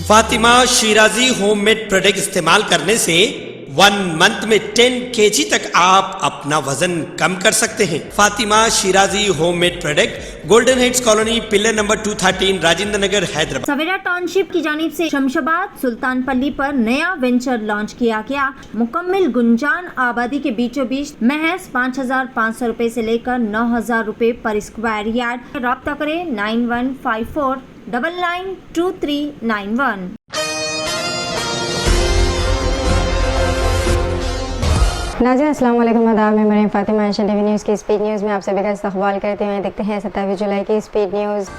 Fatima Shirazi home made product استعمال کرنے سے 1 منتھ میں 10 kg تک آپ اپنا وزن کم کر سکتے ہیں۔ Fatima Shirazi home made product, golden heights colony, pillar number 213، Rajendra Nagar, Hyderabad. Savera township کی جانب سے شمشاباد سلطان پلی پر نیا وینچر لانچ کیا گیا۔ مکمل گنجان آبادی کے بیچوں بیچ محض 5,500 روپے سے لے کر 9,000 روپے پر اسکوائر یارڈ۔ رابطہ کریں 9154 992391۔ ناظرین السلام علیکم، آداب، میں مریم فاطمہ ایشین ٹی وی نیوز کی اسپیڈ نیوز میں آپ سبھی کا استقبال کرتے ہوئے دیکھتے ہیں 27 جولائی کی اسپیڈ نیوز۔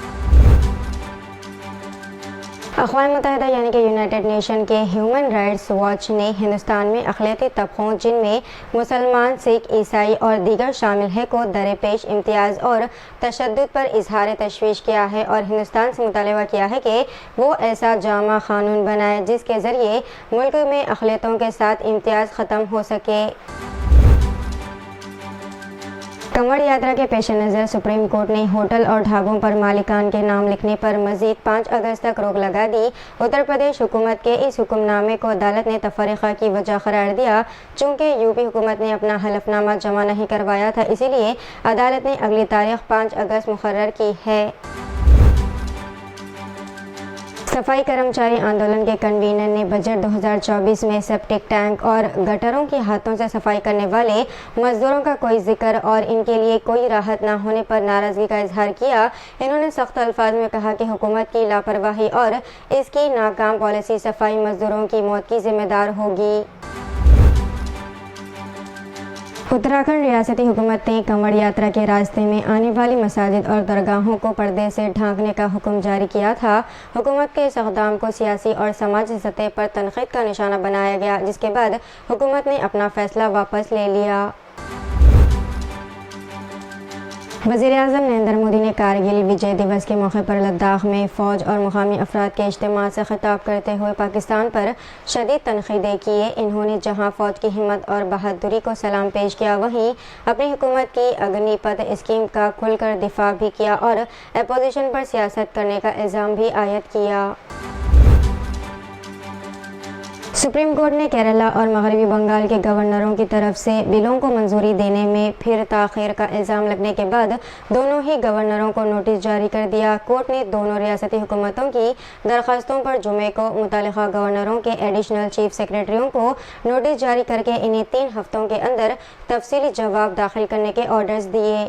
اقوام متحدہ یعنی کہ یونائٹڈ نیشن کے ہیومن رائٹس واچ نے ہندوستان میں اقلیتی طبقوں جن میں مسلمان، سکھ، عیسائی اور دیگر شامل ہیں کو درپیش امتیاز اور تشدد پر اظہار تشویش کیا ہے اور ہندوستان سے مطالبہ کیا ہے کہ وہ ایسا جامع قانون بنائے جس کے ذریعے ملک میں اقلیتوں کے ساتھ امتیاز ختم ہو سکے۔ کنوڑ یاترا کے پیش نظر سپریم کورٹ نے ہوٹل اور ڈھابوں پر مالکان کے نام لکھنے پر مزید 5 اگست تک روک لگا دی۔ اتر پردیش حکومت کے اس حکم نامے کو عدالت نے تفرقہ کی وجہ قرار دیا۔ چونکہ یو پی حکومت نے اپنا حلف نامہ جمع نہیں کروایا تھا، اسی لیے عدالت نے اگلی تاریخ 5 اگست مقرر کی ہے۔ صفائی کرمچاری آندولن کے کنوینر نے بجٹ 2024 میں سیپٹک ٹینک اور گٹروں کی ہاتھوں سے صفائی کرنے والے مزدوروں کا کوئی ذکر اور ان کے لیے کوئی راحت نہ ہونے پر ناراضگی کا اظہار کیا۔ انہوں نے سخت الفاظ میں کہا کہ حکومت کی لاپرواہی اور اس کی ناکام پالیسی صفائی مزدوروں کی موت کی ذمہ دار ہوگی۔ اتراکھنڈ ریاستی حکومت نے کنوڑ یاترا کے راستے میں آنے والی مساجد اور درگاہوں کو پردے سے ڈھانکنے کا حکم جاری کیا تھا۔ حکومت کے اس اقدام کو سیاسی اور سماجی سطح پر تنقید کا نشانہ بنایا گیا، جس کے بعد حکومت نے اپنا فیصلہ واپس لے لیا۔ وزیراعظم نریندر مودی نے کارگل وجے دیوس کے موقع پر لداخ میں فوج اور مقامی افراد کے اجتماع سے خطاب کرتے ہوئے پاکستان پر شدید تنقیدیں کیے۔ انہوں نے جہاں فوج کی ہمت اور بہادری کو سلام پیش کیا، وہیں اپنی حکومت کی اگنی پتھ اسکیم کا کھل کر دفاع بھی کیا اور اپوزیشن پر سیاست کرنے کا الزام بھی عائد کیا۔ سپریم کورٹ نے کیرالہ اور مغربی بنگال کے گورنروں کی طرف سے بلوں کو منظوری دینے میں پھر تاخیر کا الزام لگنے کے بعد دونوں ہی گورنروں کو نوٹس جاری کر دیا۔ کورٹ نے دونوں ریاستی حکومتوں کی درخواستوں پر جمعے کو متعلقہ گورنروں کے ایڈیشنل چیف سیکرٹریوں کو نوٹس جاری کر کے انہیں 3 ہفتوں کے اندر تفصیلی جواب داخل کرنے کے آرڈرز دیے۔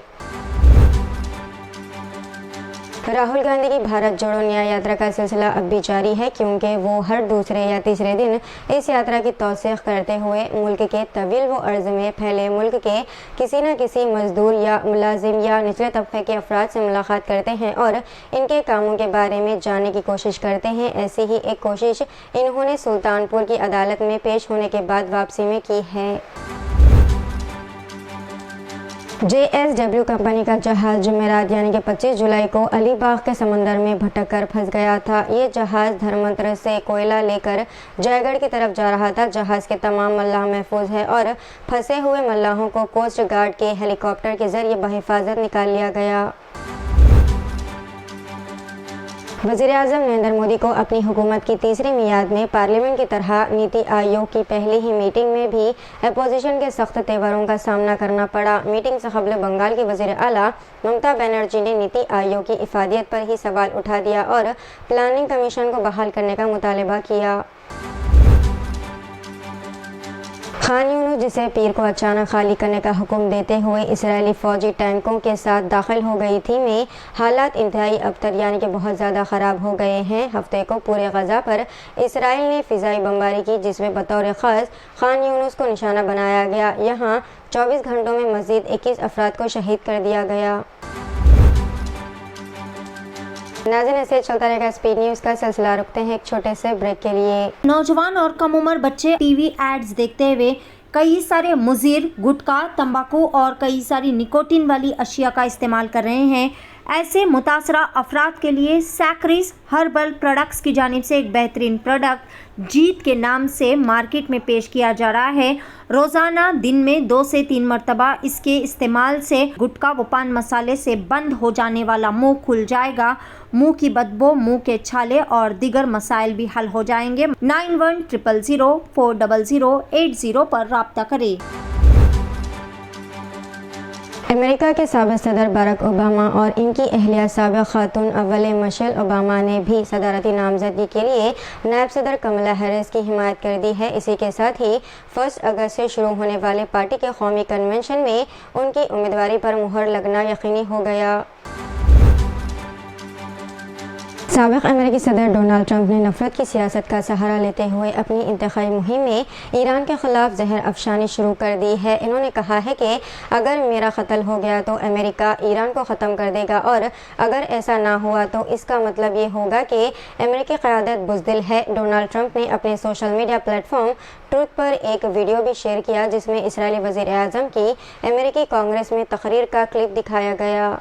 راہل گاندھی کی بھارت جوڑو نیا یاترا کا سلسلہ اب بھی جاری ہے، کیونکہ وہ ہر دوسرے یا تیسرے دن اس یاترا کی توثیق کرتے ہوئے ملک کے طویل و عرض میں پھیلے ملک کے کسی نہ کسی مزدور یا ملازم یا نچلے طبقے کے افراد سے ملاقات کرتے ہیں اور ان کے کاموں کے بارے میں جاننے کی کوشش کرتے ہیں۔ ایسی ہی ایک کوشش انہوں نے سلطان پور کی عدالت میں پیش ہونے کے بعد واپسی میں کی ہے۔ JSW کمپنی کا جہاز جمعرات یعنی کہ 25 جولائی کو علی باغ کے سمندر میں بھٹک کر پھنس گیا تھا۔ یہ جہاز دھرمنتر سے کوئلہ لے کر جے گڑھ کی طرف جا رہا تھا۔ جہاز کے تمام ملاح محفوظ ہیں اور پھنسے ہوئے ملاحوں کو کوسٹ گارڈ کے ہیلی کاپٹر کے ذریعے بحفاظت نکال لیا گیا۔ وزیراعظم نریندر مودی کو اپنی حکومت کی تیسری میعاد میں پارلیمنٹ کی طرح نیتی آیوگ کی پہلی ہی میٹنگ میں بھی اپوزیشن کے سخت تیوروں کا سامنا کرنا پڑا۔ میٹنگ سے قبل بنگال کی وزیر اعلیٰ ممتا بنرجی نے نیتی آیوگ کی افادیت پر ہی سوال اٹھا دیا اور پلاننگ کمیشن کو بحال کرنے کا مطالبہ کیا۔ خان یونس جسے پیر کو اچانک خالی کرنے کا حکم دیتے ہوئے اسرائیلی فوجی ٹینکوں کے ساتھ داخل ہو گئی تھی میں حالات انتہائی ابتر یعنی کہ بہت زیادہ خراب ہو گئے ہیں۔ ہفتے کو پورے غزہ پر اسرائیل نے فضائی بمباری کی، جس میں بطور خاص خان یونس کو نشانہ بنایا گیا۔ یہاں 24 گھنٹوں میں مزید 21 افراد کو شہید کر دیا گیا۔ ناظرین ایسے چلتا رہے گا اسپیڈ نیوز کا سلسلہ، رکتے ہیں ایک چھوٹے سے بریک کے لیے۔ نوجوان اور کم عمر بچے ٹی وی ایڈز دیکھتے ہوئے کئی سارے مضر گٹکا، تمباکو اور کئی ساری نکوٹین والی اشیاء کا استعمال کر رہے ہیں۔ ऐसे मुतासरा अफराद के लिए सैकरीज हर्बल प्रोडक्ट्स की जानिब से एक बेहतरीन प्रोडक्ट जीत के नाम से मार्केट में पेश किया जा रहा है। रोज़ाना दिन में 2 से 3 मरतबा इसके इस्तेमाल से गुटखा व पान मसाले से बंद हो जाने वाला मुंह खुल जाएगा। मुंह की बदबू, मुंह के छाले और दीगर मसाइल भी हल हो जाएंगे। 9100040080 पर राब्ता करें। अमेरिका के साबिक़ सदर बराक ओबामा और इनकी अहलिया साबिक़ खातून अव्वल मिशेल ओबामा ने भी सदारती नामजदगी के लिए नायब सदर कमला हैरिस की हिमायत कर दी है। इसी के साथ ही 1 अगस्त से शुरू होने वाले पार्टी के कौमी कन्वेंशन में उनकी उम्मीदवारी पर मुहर लगना यकीनी हो गया। साबिक़ अमेरिकी सदर डोनाल्ड ट्रंप ने नफरत की सियासत का सहारा लेते हुए अपनी इंतखाबी मुहिम में ईरान के ख़िलाफ़ जहर अफशानी शुरू कर दी है। इन्होंने कहा है कि अगर मेरा कत्ल हो गया तो अमेरिका ईरान को ख़त्म कर देगा और अगर ऐसा ना हुआ तो इसका मतलब ये होगा कि अमेरिकी क़यादत बुज़दिल है। डोनाल्ड ट्रंप ने अपने सोशल मीडिया प्लेटफॉर्म ट्रूथ पर एक वीडियो भी शेयर किया जिसमें इसराइली वज़ीर आज़म की अमेरिकी कांग्रेस में तकरीर का क्लिप दिखाया गया।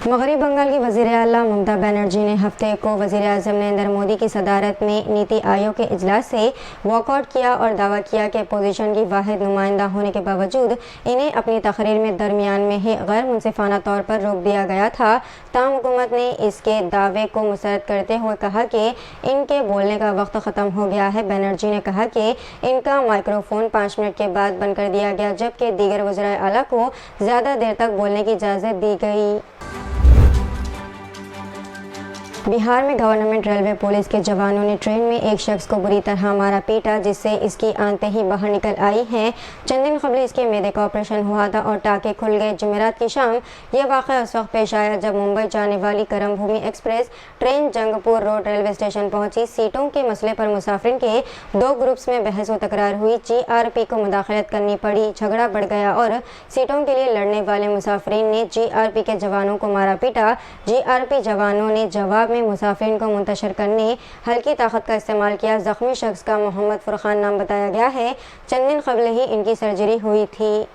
मगरबी बंगाल की वज़ीर आला ममता बनर्जी ने हफ्ते को वज़ीर आज़म नरेंद्र मोदी की सदारत में नीति आयोग के इजलास से वॉकआउट किया और दावा किया कि अपोजिशन की वाहिद नुमाइंदा होने के बावजूद इन्हें अपनी तकरीर में दरमियान में ही गैर मुनसिफाना तौर पर रोक दिया गया था। ताहम हुकूमत ने इसके दावे को मुस्तरद करते हुए कहा कि इनके बोलने का वक्त ख़त्म हो गया है। बनर्जी ने कहा कि इनका माइक्रोफोन 5 मिनट के बाद बंद कर दिया गया जबकि दीगर वज़ीर आला को ज़्यादा देर तक बोलने की इजाज़त दी गई। बिहार में गवर्नमेंट रेलवे पुलिस के जवानों ने ट्रेन में एक शख्स को बुरी तरह मारा पीटा जिससे इसकी आंतें ही बाहर निकल आई हैं। चंद दिन कबल इसके मेदे का ऑपरेशन हुआ था और टाँके खुल गए। जुमेरात की शाम यह वाक़या उस वक्त पेश आया जब मुंबई जाने वाली Karam Bhoomi express train Jangpur road railway station पहुंची। सीटों के मसले पर मुसाफिर के 2 ग्रुप्स में बहस व तकरार हुई। GRP को मुदाखलत करनी पड़ी, झगड़ा बढ़ गया और सीटों के लिए लड़ने वाले मुसाफिरीन ने GRP के जवानों को मारा पीटा। GRP जवानों ने जवाब में मुसाफिरीन को मुंतशिर करने हल्की ताकत का इस्तेमाल किया। ज़ख्मी शख्स का मोहम्मद फुरखान नाम बताया गया है। चंद दिन कबल ही इनकी सर्जरी हुई थी।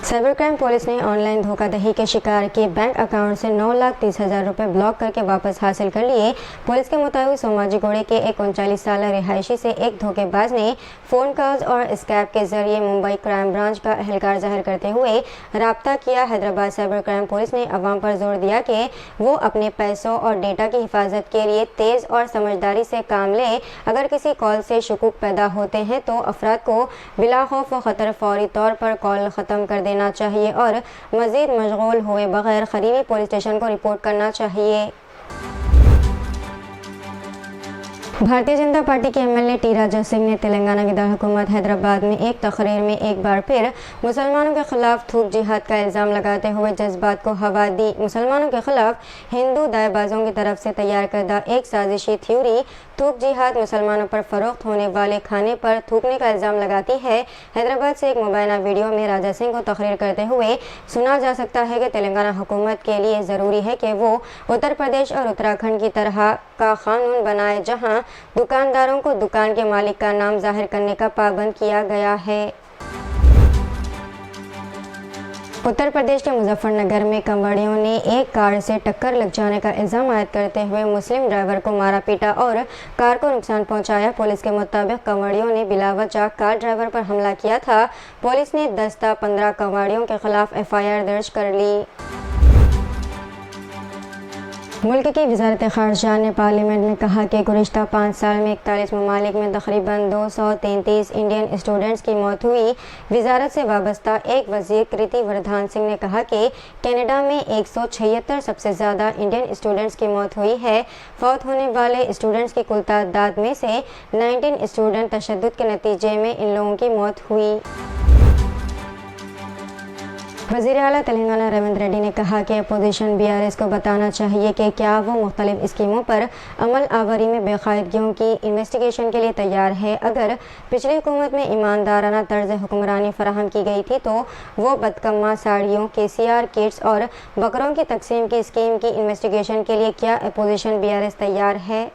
साइबर क्राइम पुलिस ने ऑनलाइन धोखाधड़ी के शिकार के बैंक अकाउंट से 9,30,000 रुपये ब्लॉक करके वापस हासिल कर लिए। पुलिस के मुताबिक सोमाजीगुड़े के एक 39 साल रिहायशी से एक धोखेबाज ने फ़ोन कॉल्स और स्कैप के जरिए मुंबई क्राइम ब्रांच का अहलकार ज़ाहिर करते हुए रब्ता किया। हैदराबाद साइबर क्राइम पुलिस ने अवाम पर जोर दिया कि वो अपने पैसों और डेटा की हिफाजत के लिए तेज़ और समझदारी से काम लें। अगर किसी कॉल से शुकूक पैदा होते हैं तो अफराद को बिला खौफ व ख़तर फौरी तौर पर कॉल ख़त्म कर देना चाहिए और मज़ीद मशगूल हुए बगैर करीबी पुलिस स्टेशन को रिपोर्ट करना चाहिए। भारतीय जनता पार्टी के MLA टी राजा सिंह ने तेलंगाना की दारकूमत हैदराबाद में एक तकरीर में एक बार फिर मुसलमानों के खिलाफ थूक जिहाद का इल्ज़ाम लगाते हुए जज्बात को हवा दी। मुसलमानों के खिलाफ हिंदू दाएबाजों की तरफ से तैयार करदा एक साजिशी थ्योरी थूक जिहाद मुसलमानों पर फ़रोख्त होने वाले खाने पर थूकने का इल्ज़ाम लगाती है। हैदराबाद से एक मुबैना वीडियो में राजा सिंह को तकरीर करते हुए सुना जा सकता है कि तेलंगाना हुकूमत के लिए ज़रूरी है कि वो उत्तर प्रदेश और उत्तराखंड की तरह का कानून बनाए जहां दुकानदारों को दुकान के मालिक का नाम जाहिर करने का पाबंद किया गया है। उत्तर प्रदेश के मुजफ्फरनगर में कंवाड़ियों ने एक कार से टक्कर लग जाने का इल्ज़ाम आयद करते हुए मुस्लिम ड्राइवर को मारा पीटा और कार को नुकसान पहुंचाया। पुलिस के मुताबिक कंवाड़ियों ने बिलावजह कार ड्राइवर पर हमला किया था। पुलिस ने 10-15 कंवाड़ियों के खिलाफ FIR दर्ज कर ली। मुल्क की वज़ारत ख़ारजा ने पार्लियामेंट में कहा कि गुज़िश्ता 5 साल में 41 ममालिक में तकरीबन 233 इंडियन स्टूडेंट्स की मौत हुई। वज़ारत से वाबस्ता एक वज़ीर कृति वर्धन सिंह ने कहा कि कनाडा में 176 सबसे ज़्यादा इंडियन स्टूडेंट्स की मौत हुई है। फौत होने वाले स्टूडेंट्स की कुल तादाद में से 19 स्टूडेंट तशद्दुद के नतीजे में इन लोगों की मौत हुई। वज़ीर आला तेलंगाना रेवंत रेड्डी ने कहा कि अपोजिशन BRS को बताना चाहिए कि क्या वो मुख्तलिफ स्कीमों पर अमल आवरी में बेकायदगियों की इन्वेस्टिगेशन के लिए तैयार है। अगर पिछली हुकूमत में ईमानदाराना तर्ज हुक्मरानी फराहम की गई थी तो वो बदकम्मा साड़ियों KCR किट्स और बकरों की तकसीम की स्कीम की इन्वेस्टिगेशन के लिए क्या अपोजिशन BRS तैयार है।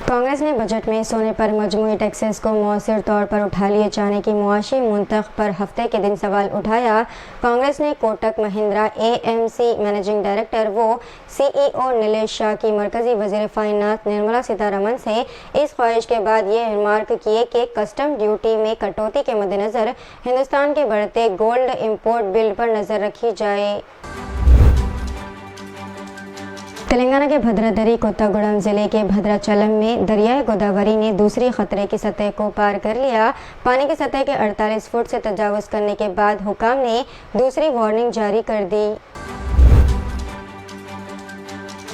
कांग्रेस ने बजट में सोने पर मजमूई टैक्सेस को मौसर तौर पर उठा लिए जाने की मुआशी मुंतख पर हफ्ते के दिन सवाल उठाया। कांग्रेस ने Kotak Mahindra AMC managing director व CEO नीलेश शाह की मरकजी वजीर फाइनेंस निर्मला सीतारमण से इस ख्वाहिश के बाद ये रिमार्क किए कि कस्टम ड्यूटी में कटौती के मद्देनज़र हिंदुस्तान के बढ़ते गोल्ड इंपोर्ट बिल पर नज़र रखी जाए। तेलंगाना के भद्रादरी कोत्तागुड़म जिले के भद्राचलम में दरियाए गोदावरी ने दूसरी खतरे की सतह को पार कर लिया। पानी की सतह के 48 फुट से तजावुज़ करने के बाद हुकाम ने दूसरी वार्निंग जारी कर दी।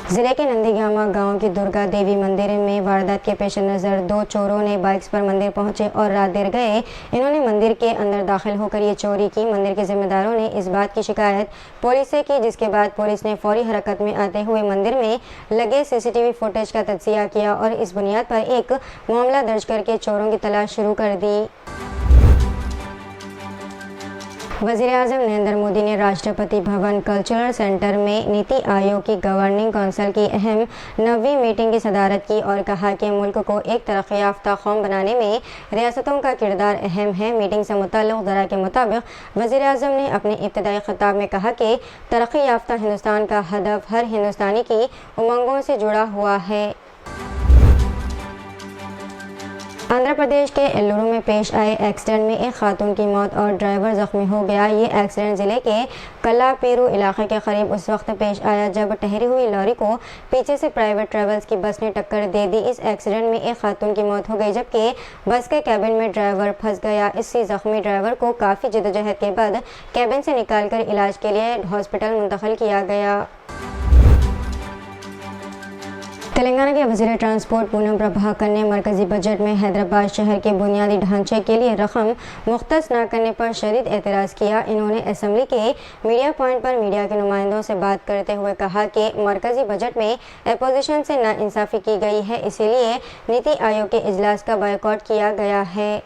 जिले के नंदीगामा गांव की दुर्गा देवी मंदिर में वारदात के पेश नज़र 2 चोरों ने बाइक्स पर मंदिर पहुंचे और रात देर गए। इन्होंने मंदिर के अंदर दाखिल होकर ये चोरी की। मंदिर के जिम्मेदारों ने इस बात की शिकायत पुलिस से की, जिसके बाद पुलिस ने फौरी हरकत में आते हुए मंदिर में लगे CCTV फुटेज का तज्जिया किया और इस बुनियाद पर एक मामला दर्ज करके चोरों की तलाश शुरू कर दी। वज़ीर-ए-आज़म नरेंद्र मोदी ने राष्ट्रपति भवन कल्चरल सेंटर में नीति आयोग की गवर्निंग काउंसिल की अहम 9वीं मीटिंग की सदारत की और कहा कि मुल्क को एक तरक्की याफ्ता कौम बनाने में रियासतों का किरदार अहम है। मीटिंग से मुताल्लिक़ ज़रा के मुताबिक वज़ीर-ए-आज़म ने अपने इब्तिदाई खिताब में कहा कि तरक्की याफ्ता हिंदुस्तान का हदफ हर हिंदुस्तानी की उमंगों से जुड़ा हुआ है। आंध्र प्रदेश के एल्लूरू में पेश आए एक्सीडेंट में एक खातून की मौत और ड्राइवर जख्मी हो गया। ये एक्सीडेंट ज़िले के कल्लापेरू इलाके के करीब उस वक्त पेश आया जब ठहरी हुई लॉरी को पीछे से प्राइवेट ट्रेवल्स की बस ने टक्कर दे दी। इस एक्सीडेंट में एक खातून की मौत हो गई जबकि बस के कैबिन में ड्राइवर फंस गया। इसी ज़ख्मी ड्राइवर को काफ़ी जद्दोजहद के बाद कैबिन से निकालकर इलाज के लिए हॉस्पिटल मुंतकिल किया गया। तेलंगाना के वज़ीर ट्रांसपोर्ट पूनम प्रभाकर ने मरकजी बजट में हैदराबाद शहर के बुनियादी ढांचे के लिए रकम मुख्तस न करने पर शदीद एतराज़ किया। इन्होंने असम्बली के मीडिया पॉइंट पर मीडिया के नुमाइंदों से बात करते हुए कहा कि मरकजी बजट में अपोजिशन से नाइंसाफ़ी की गई है, इसीलिए नीति आयोग के इजलास का बायकॉट किया गया है।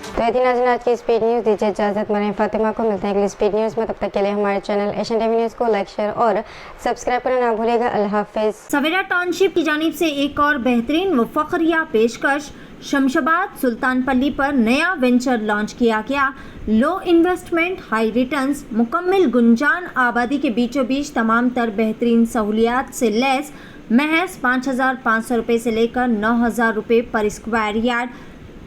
तो ये थी नाज़रीन आज की स्पीड न्यूज़। दीजिए इजाज़त, मैं फातिमा को मिलते हैं अगली स्पीड न्यूज़ में। तब तक के लिए हमारे चैनल एशियन टीवी न्यूज़ को लाइक, शेयर और सब्सक्राइब करना ना भूलिएगा। अल्लाह हाफिज़। सवेरा टाउनशिप की जानिब से एक और बेहतरीन व फ़ख्रिया पेशकश। शमशाबाद सुल्तानपल्ली पर नया वेंचर लॉन्च किया गया। लो इन्वेस्टमेंट हाई रिटर्न्स, मुकम्मल गुंजान आबादी के बीचों बीच तमाम तर बेहतरीन सहूलियात से लैस महज 5,500 रुपये से लेकर 9,000 रुपये पर square yard.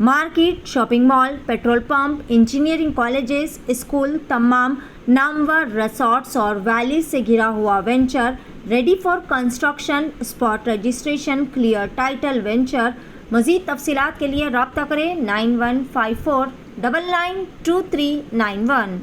Market, shopping mall, petrol pump, engineering colleges, school, तमाम नामवर रिसॉर्ट्स और वैलीज से घिरा हुआ venture ready for construction. Spot registration, clear title venture. मज़ीद तफसीलात के लिए रब्ता करें 9154992391।